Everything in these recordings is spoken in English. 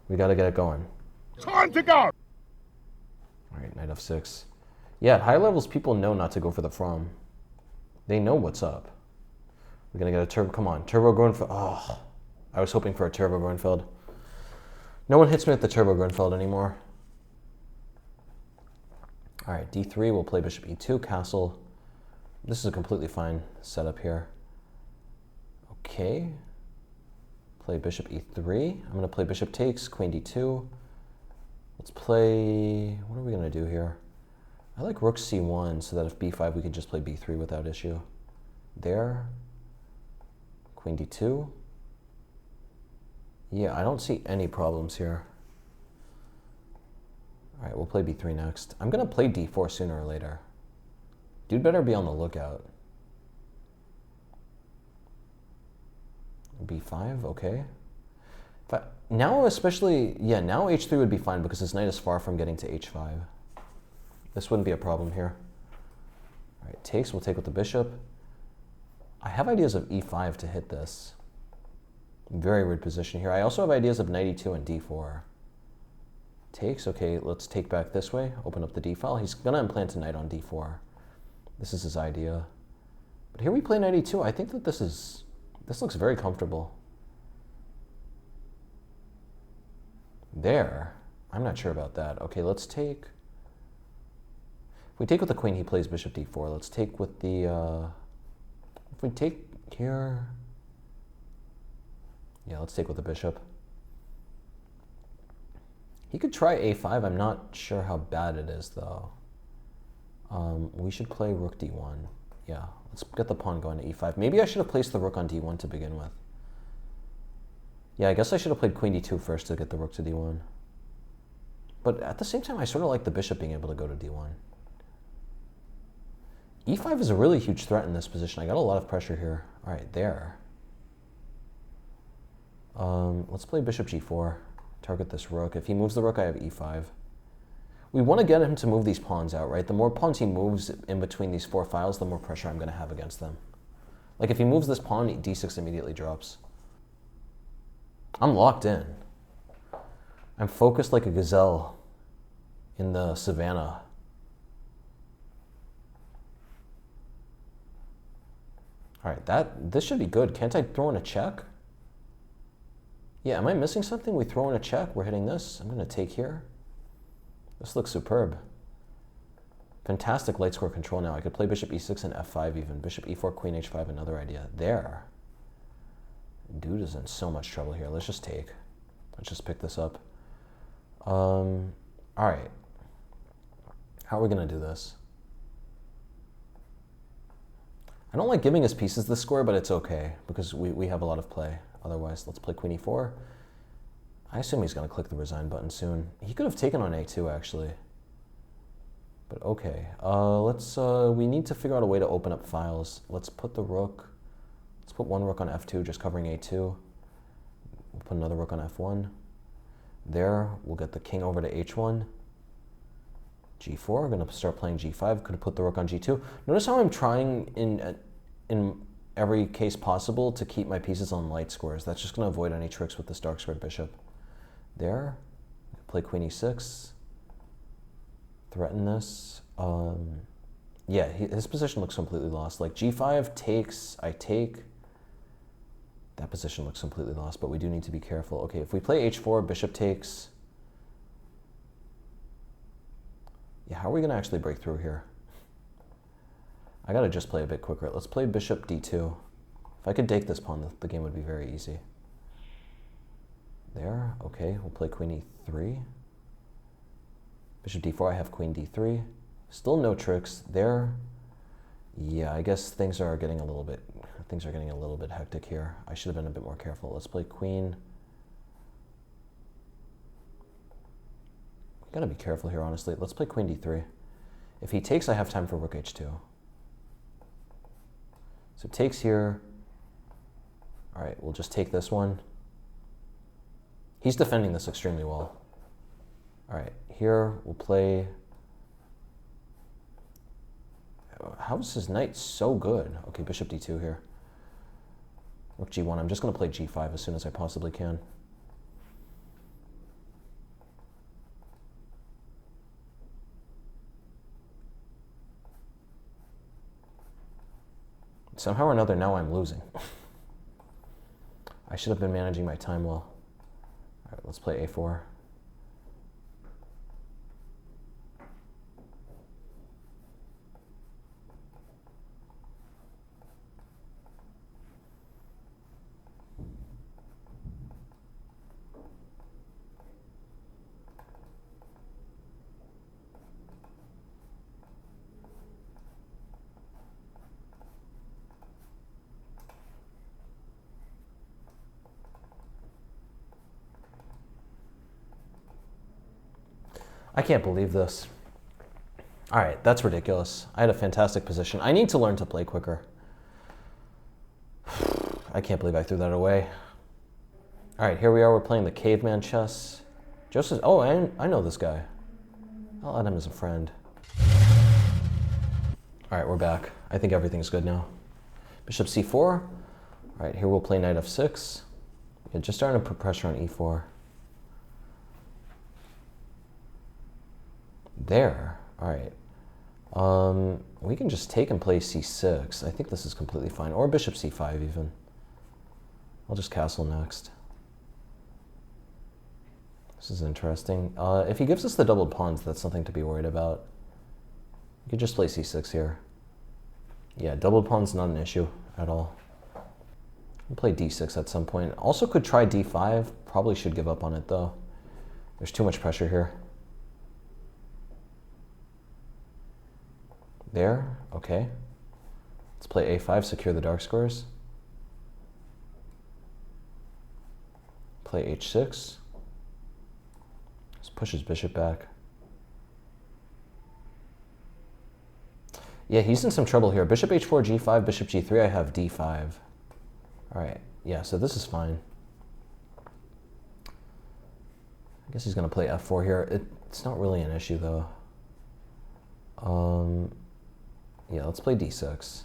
We gotta get it going. Time to go! Alright, knight f6. Yeah, at high levels, people know not to go for the from. They know what's up. We're gonna get a turbo. Come on, turbo Grunfeld. Oh, I was hoping for a turbo Grunfeld. No one hits me with the turbo Grunfeld anymore. Alright, d3. We'll play bishop e2, castle. This is a completely fine setup here. Okay. Play bishop e3. I'm gonna play bishop takes, queen d2. Let's play. What are we gonna do here? I like rook c1 so that if b5 we can just play b3 without issue. There. Queen d2. Yeah, I don't see any problems here. All right, we'll play b3 next. I'm gonna play d4 sooner or later. Dude better be on the lookout. b5, okay. Now especially, yeah, now h3 would be fine because his knight is far from getting to h5. This wouldn't be a problem here. All right, takes, we'll take with the bishop. I have ideas of e5 to hit this. Very weird position here. I also have ideas of knight e2 and d4. Takes, okay, let's take back this way, open up the d file. He's gonna implant a knight on d4. This is his idea. But here we play knight e2. I think that this looks very comfortable. There, I'm not sure about that. Okay, let's take, if we take with the queen, he plays bishop d4. Let's take with the, if we take here, yeah, let's take with the bishop. He could try a5. I'm not sure how bad it is, though. We should play rook d1. Yeah, let's get the pawn going to e5. Maybe I should have placed the rook on d1 to begin with. Yeah, I guess I should have played queen d2 first to get the rook to d1. But at the same time, I sort of like the bishop being able to go to d1. e5 is a really huge threat in this position. I got a lot of pressure here. All right, there. Let's play bishop g4. Target this rook. If he moves the rook, I have e5. We want to get him to move these pawns out, right? The more pawns he moves in between these four files, the more pressure I'm going to have against them. Like if he moves this pawn, d6 immediately drops. I'm locked in. I'm focused like a gazelle in the savannah. All right, this should be good. Can't I throw in a check? Yeah, am I missing something? We throw in a check, we're hitting this. I'm going to take here. This looks superb. Fantastic light square control now. I could play bishop e6 and f5 even. Bishop e4, queen h5, another idea. There. Dude is in so much trouble here. Let's just take. Let's just pick this up. All right. How are we going to do this? I don't like giving his pieces this square, but it's okay because we have a lot of play. Otherwise, let's play queen e4. I assume he's going to click the resign button soon. He could have taken on a2, actually. But okay. We need to figure out a way to open up files. Let's put the rook. Let's put one rook on f2, just covering a2. We'll put another rook on f1. There, we'll get the king over to h1. g4, we're going to start playing g5. Could have put the rook on g2. Notice how I'm trying in every case possible to keep my pieces on light squares. That's just going to avoid any tricks with this dark squared bishop. There, play queen e6. Threaten this. Yeah, his position looks completely lost. Like g5 takes, I take. That position looks completely lost, but we do need to be careful. Okay, if we play h4, bishop takes. Yeah, how are we going to actually break through here? I got to just play a bit quicker. Let's play bishop d2. If I could take this pawn, the game would be very easy. There, okay, we'll play queen e3. Bishop d4, I have queen d3. Still no tricks there. Yeah, I guess things are getting a little bit hectic here. I should have been a bit more careful. Let's play queen. Gotta be careful here, honestly. Let's play queen d3. If he takes, I have time for rook h2. So takes here. All right, we'll just take this one. He's defending this extremely well. All right, here we'll play. How is his knight so good? Okay, bishop d2 here. Rook g1. I'm just going to play g5 as soon as I possibly can. Somehow or another, now I'm losing. I should have been managing my time well. All right, let's play a4. I can't believe this. All right, that's ridiculous. I had a fantastic position. I need to learn to play quicker. I can't believe I threw that away. All right, here we are. We're playing the caveman chess. Joseph, oh, I know this guy. I'll add him as a friend. All right, we're back. I think everything's good now. Bishop c4. All right, here we'll play knight f6. Yeah, just starting to put pressure on e4. There. All right. We can just take and play c6. I think this is completely fine. Or bishop c5 even. I'll just castle next. This is interesting. If he gives us the doubled pawns, that's something to be worried about. You could just play c6 here. Yeah, doubled pawn's not an issue at all. We'll play d6 at some point. Also could try d5. Probably should give up on it though. There's too much pressure here. There, okay. Let's play a5, secure the dark squares. Play h6. Just push his bishop back. Yeah, he's in some trouble here. Bishop h4, g5, bishop g3, I have d5. All right, yeah, so this is fine. I guess he's gonna play f4 here. It's not really an issue though. Yeah, let's play d6.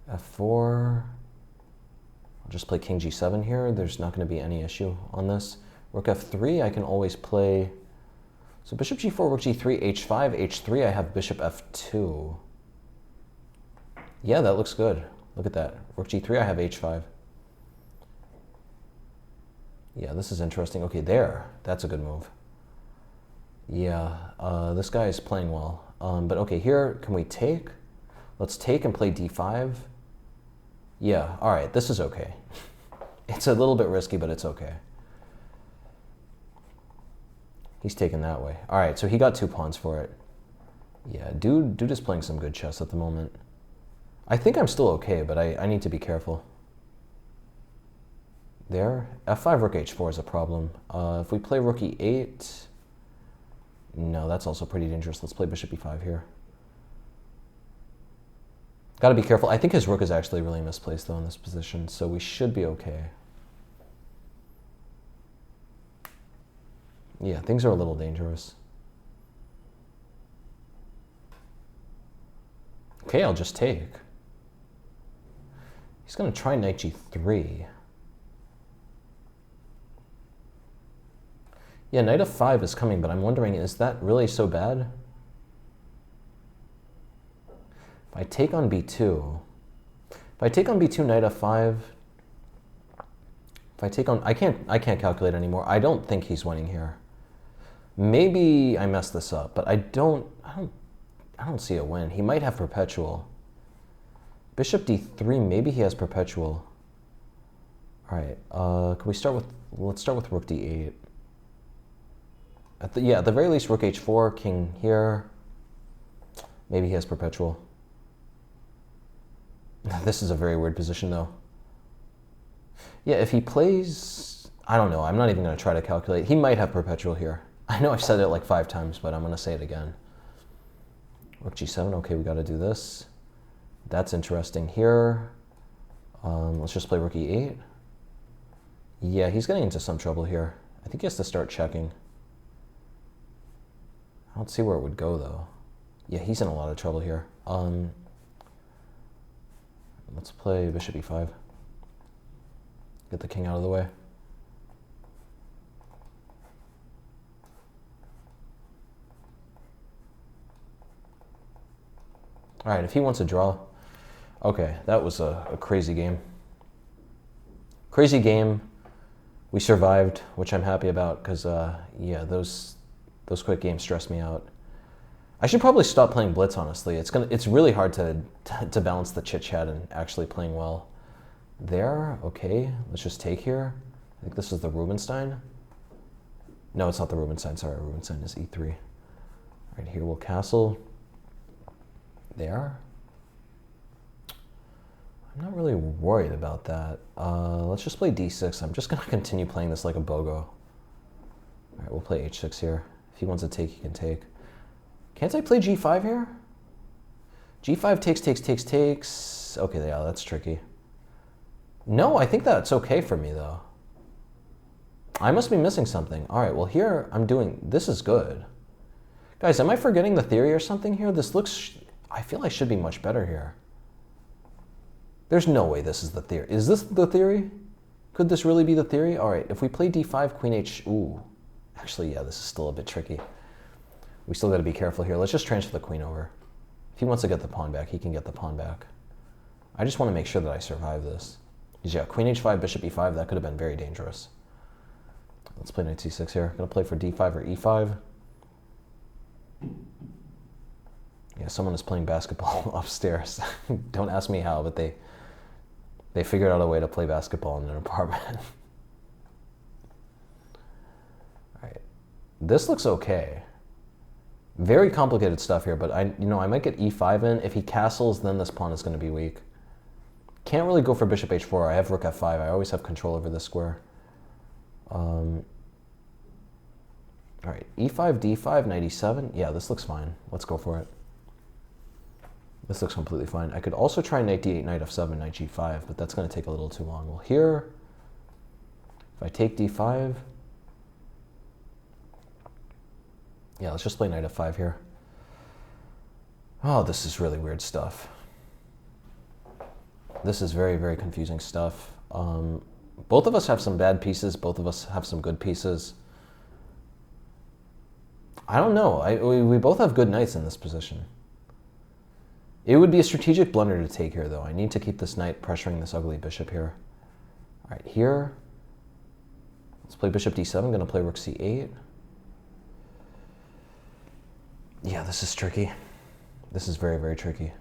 f4. I'll just play king g7 here. There's not going to be any issue on this. Rook f3, I can always play... So bishop g4, rook g3, h5, h3, I have bishop f2. Yeah, that looks good. Look at that. Rook g3, I have h5. Yeah, this is interesting. Okay, there. That's a good move. Yeah, this guy is playing well. But okay, here, can we take? Let's take and play d5. Yeah, all right, this is okay. It's a little bit risky, but it's okay. He's taken that way. All right, so he got 2 pawns for it. Yeah, dude is playing some good chess at the moment. I think I'm still okay, but I need to be careful. There, f5, rook h4 is a problem. If we play rook e8, no, that's also pretty dangerous. Let's play bishop e5 here. Got to be careful. I think his rook is actually really misplaced though in this position, so we should be okay. Yeah, things are a little dangerous. Okay, I'll just take. He's going to try knight g3. Yeah, knight f5 is coming, but I'm wondering, is that really so bad? If I take on b2, knight f5, if I take on, I can't calculate anymore. I don't think he's winning here. Maybe I messed this up, but I don't see a win. He might have perpetual. Bishop d3, maybe he has perpetual. All right, can we start with, let's start with rook d8. At the very least, rook h4, king here. Maybe he has perpetual. This is a very weird position, though. Yeah, if he plays... I don't know. I'm not even going to try to calculate. He might have perpetual here. I know I've said it like 5 times, but I'm going to say it again. Rook g7. Okay, we got to do this. That's interesting here. Let's just play rook e8. Yeah, he's getting into some trouble here. I think he has to start checking. I don't see where it would go, though. Yeah, he's in a lot of trouble here. Let's play bishop e5. Get the king out of the way. All right, if he wants a draw. All Okay, that was a crazy game. Crazy game. We survived, which I'm happy about because, yeah, those quick games stress me out. I should probably stop playing Blitz, honestly. It's really hard to balance the chit-chat and actually playing well. There, okay, let's just take here. I think this is the Rubinstein. No, it's not the Rubinstein, sorry, Rubinstein is E3. Right here we'll castle. There. I'm not really worried about that. Let's just play D6. I'm just gonna continue playing this like a Bogo. All right, we'll play H6 here. If he wants to take, he can take. Can't I play G5 here? G5 takes. Okay, yeah, that's tricky. No, I think that's okay for me though. I must be missing something. All right, well here I'm doing, this is good. Guys, am I forgetting the theory or something here? This looks, I feel I should be much better here. There's no way this is the theory. Is this the theory? Could this really be the theory? All right, if we play D5, Queen H, ooh. Actually, yeah, this is still a bit tricky. We still gotta be careful here. Let's just transfer the queen over. If he wants to get the pawn back, he can get the pawn back. I just wanna make sure that I survive this. Because yeah, Queen H5, Bishop E5, that could have been very dangerous. Let's play Knight C6 here. Gonna play for D5 or E5. Yeah, someone is playing basketball upstairs. Don't ask me how, but they figured out a way to play basketball in an apartment. All right, this looks okay. Very complicated stuff here, but I might get E5 in. If he castles, then this pawn is going to be weak. Can't really go for Bishop H4. I have Rook F5. I always have control over this square. All right, E5, D5, Knight E7. Yeah, this looks fine. Let's go for it. This looks completely fine. I could also try Knight D8, Knight F7, Knight G5, but that's going to take a little too long. Well, here, if I take D5, yeah, let's just play Knight F5 here. Oh, this is really weird stuff. This is very, very confusing stuff. Both of us have some bad pieces. Both of us have some good pieces. I don't know. We both have good knights in this position. It would be a strategic blunder to take here, though. I need to keep this knight pressuring this ugly bishop here. All right, here. Let's play Bishop D7. I'm going to play Rook C8. Yeah, this is tricky. This is very, very tricky.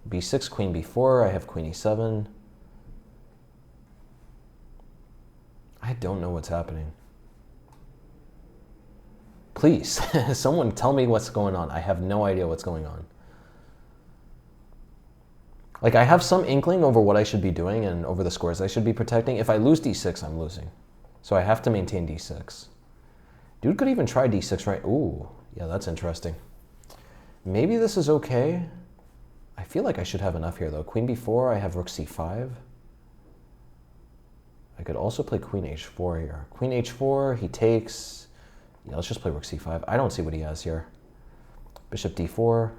B6, Queen B4. I have Queen E7. I don't know what's happening. Please, someone tell me what's going on. I have no idea what's going on. Like, I have some inkling over what I should be doing and over the squares I should be protecting. If I lose D6, I'm losing. So I have to maintain D6. Dude could even try D6, right? Ooh, yeah, that's interesting. Maybe this is okay. I feel like I should have enough here, though. Queen B4, I have Rook C5. I could also play Queen H4 here. Queen H4, he takes. Yeah, let's just play Rook C5. I don't see what he has here. Bishop D4.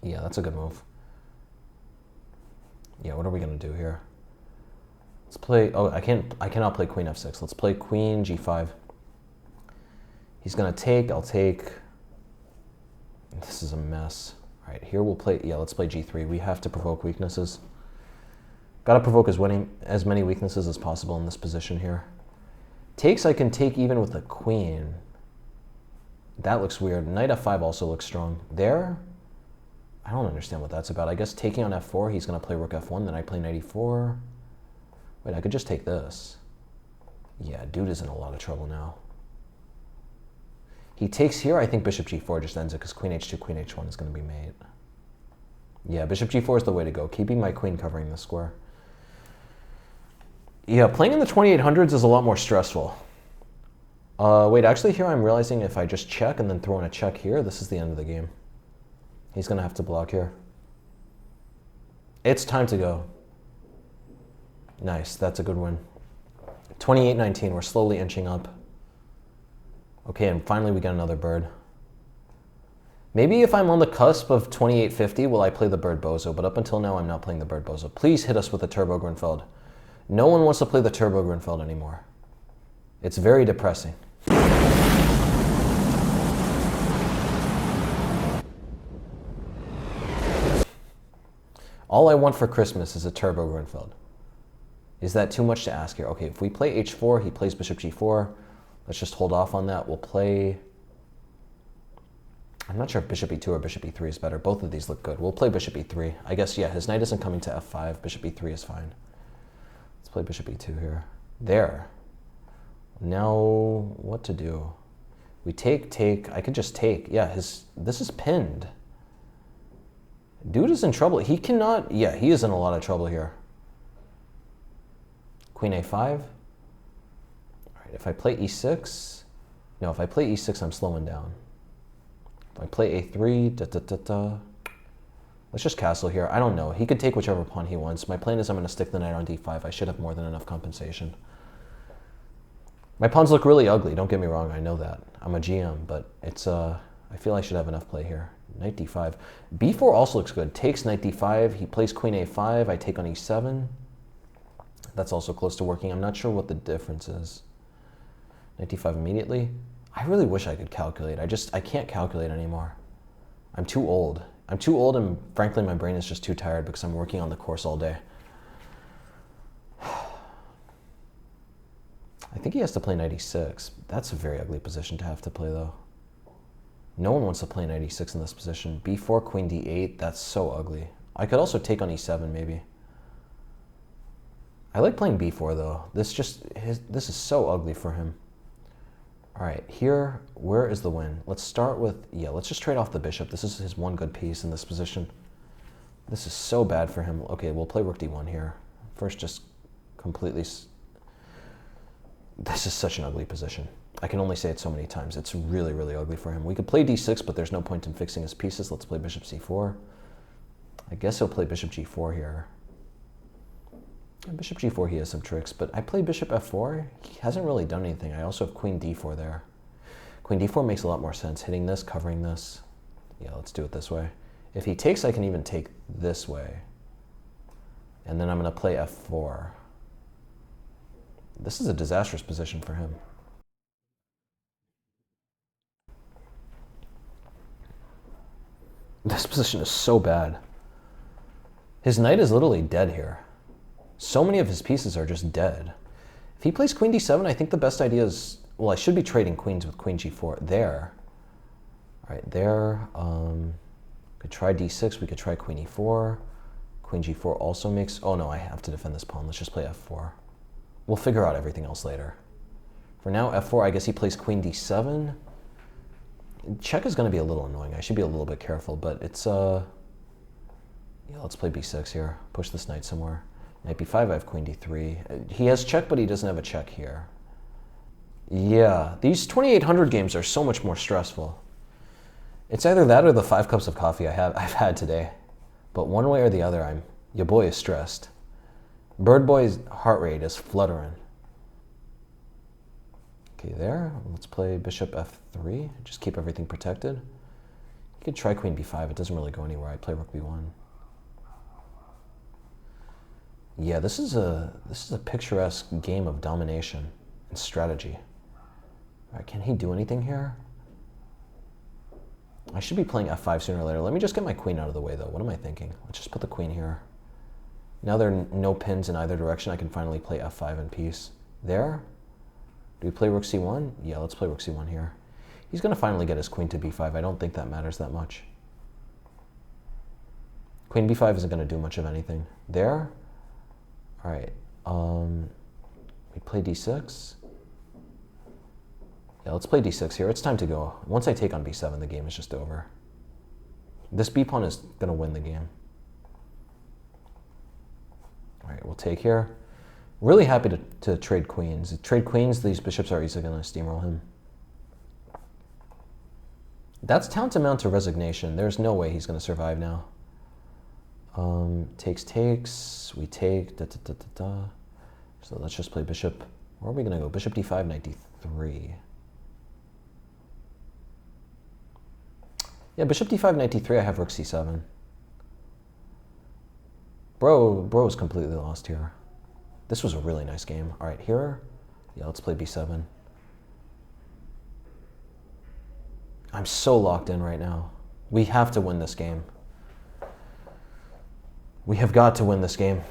Yeah, that's a good move. Yeah, what are we gonna do here? Let's play, oh, I cannot play Queen F6. Let's play Queen G5. He's gonna take, I'll take. This is a mess. All right, here we'll play, yeah, let's play G3. We have to provoke weaknesses. Gotta provoke as many weaknesses as possible in this position here. Takes, I can take even with the queen. That looks weird. Knight F5 also looks strong. There, I don't understand what that's about. I guess taking on F4, he's gonna play Rook F1, then I play Knight E4. Wait, I could just take this. Yeah, dude is in a lot of trouble now. He takes here, I think Bishop G4 just ends it because Queen H2, Queen H1 is gonna be mate. Yeah, Bishop G4 is the way to go. Keeping my queen covering the square. Yeah, playing in the 2800s is a lot more stressful. Wait, actually here I'm realizing if I just check and then throw in a check here, this is the end of the game. He's gonna have to block here. It's time to go. Nice, that's a good win. 28-19, we're slowly inching up. Okay, and finally we get another bird. Maybe if I'm on the cusp of 2850, will I play the bird bozo, but up until now I'm not playing the bird bozo. Please hit us with a turbo Grunfeld. No one wants to play the turbo Grunfeld anymore. It's very depressing. All I want for Christmas is a Turbo Grunfeld. Is that too much to ask here? Okay, if we play h4, he plays bishop g4. Let's just hold off on that. We'll play... I'm not sure if bishop e2 or bishop e3 is better. Both of these look good. We'll play bishop e3. I guess, yeah, his knight isn't coming to f5. Bishop e3 is fine. Let's play bishop e2 here. There. Now, what to do? We take. I could just take. Yeah, this is pinned. Dude is in trouble. He cannot... Yeah, he is in a lot of trouble here. Queen a5. All right, if I play e6... No, if I play e6, I'm slowing down. If I play a3... Let's just castle here. I don't know. He could take whichever pawn he wants. My plan is I'm going to stick the knight on d5. I should have more than enough compensation. My pawns look really ugly. Don't get me wrong. I know that. I'm a GM, but it's... I feel I should have enough play here. Knight d5. b4 also looks good. Takes knight d5. He plays queen a5. I take on e7. That's also close to working. I'm not sure what the difference is. Knight d5 immediately. I really wish I could calculate. I can't calculate anymore. I'm too old. I'm too old, and frankly, my brain is just too tired because I'm working on the course all day. I think he has to play knight e6. That's a very ugly position to have to play, though. No one wants to play knight e6 in this position. b4, queen d8, that's so ugly. I could also take on e7, maybe. I like playing b4, though. This is so ugly for him. All right, here, where is the win? Let's start with, yeah, let's just trade off the bishop. This is his one good piece in this position. This is so bad for him. Okay, we'll play rook d1 here. First, just completely... This is such an ugly position. I can only say it so many times. It's really, really ugly for him. We could play d6, but there's no point in fixing his pieces. Let's play bishop c4. I guess he'll play bishop g4 here. And bishop g4, he has some tricks, but I play bishop f4. He hasn't really done anything. I also have queen d4 there. Queen d4 makes a lot more sense. Hitting this, covering this. Yeah, let's do it this way. If he takes, I can even take this way. And then I'm going to play f4. This is a disastrous position for him. This position is so bad. His knight is literally dead here. So many of his pieces are just dead. If he plays queen d7, I think the best idea is... Well, I should be trading queens with queen g4. There. All right, there. Could try d6. We could try queen e4. Queen g4 also makes... Oh, no, I have to defend this pawn. Let's just play f4. We'll figure out everything else later. For now, f4, I guess he plays queen d7. Check is going to be a little annoying. I should be a little bit careful, but it's... Yeah, let's play b6 here. Push this knight somewhere. Knight b5, I have queen d3. He has check, but he doesn't have a check here. Yeah, these 2800 games are so much more stressful. It's either that or the 5 cups of coffee I've had today. But one way or the other, your boy is stressed. Bird Boy's heart rate is fluttering. Okay, there. Let's play bishop f3. Just keep everything protected. You could try queen b5. It doesn't really go anywhere. I'd play rook b1. Yeah, this is a picturesque game of domination and strategy. All right, can he do anything here? I should be playing f5 sooner or later. Let me just get my queen out of the way, though. What am I thinking? Let's just put the queen here. Now there are no pins in either direction. I can finally play f5 in peace. There. Do we play rook c1? Yeah, let's play rook c1 here. He's going to finally get his queen to b5. I don't think that matters that much. Queen b5 isn't going to do much of anything. There. All right. We play d6. Yeah, let's play d6 here. It's time to go. Once I take on b7, the game is just over. This b pawn is going to win the game. All right, we'll take here. Really happy to trade queens. Trade queens, these bishops are easily going to steamroll him. That's tantamount to resignation. There's no way he's going to survive now. Takes. We take. So let's just play bishop. Where are we going to go? Bishop d5, knight d3. Yeah, bishop d5, knight d3. I have rook c7. Bro is completely lost here. This was a really nice game. All right, here. Yeah, let's play b7. I'm so locked in right now. We have to win this game. We have got to win this game.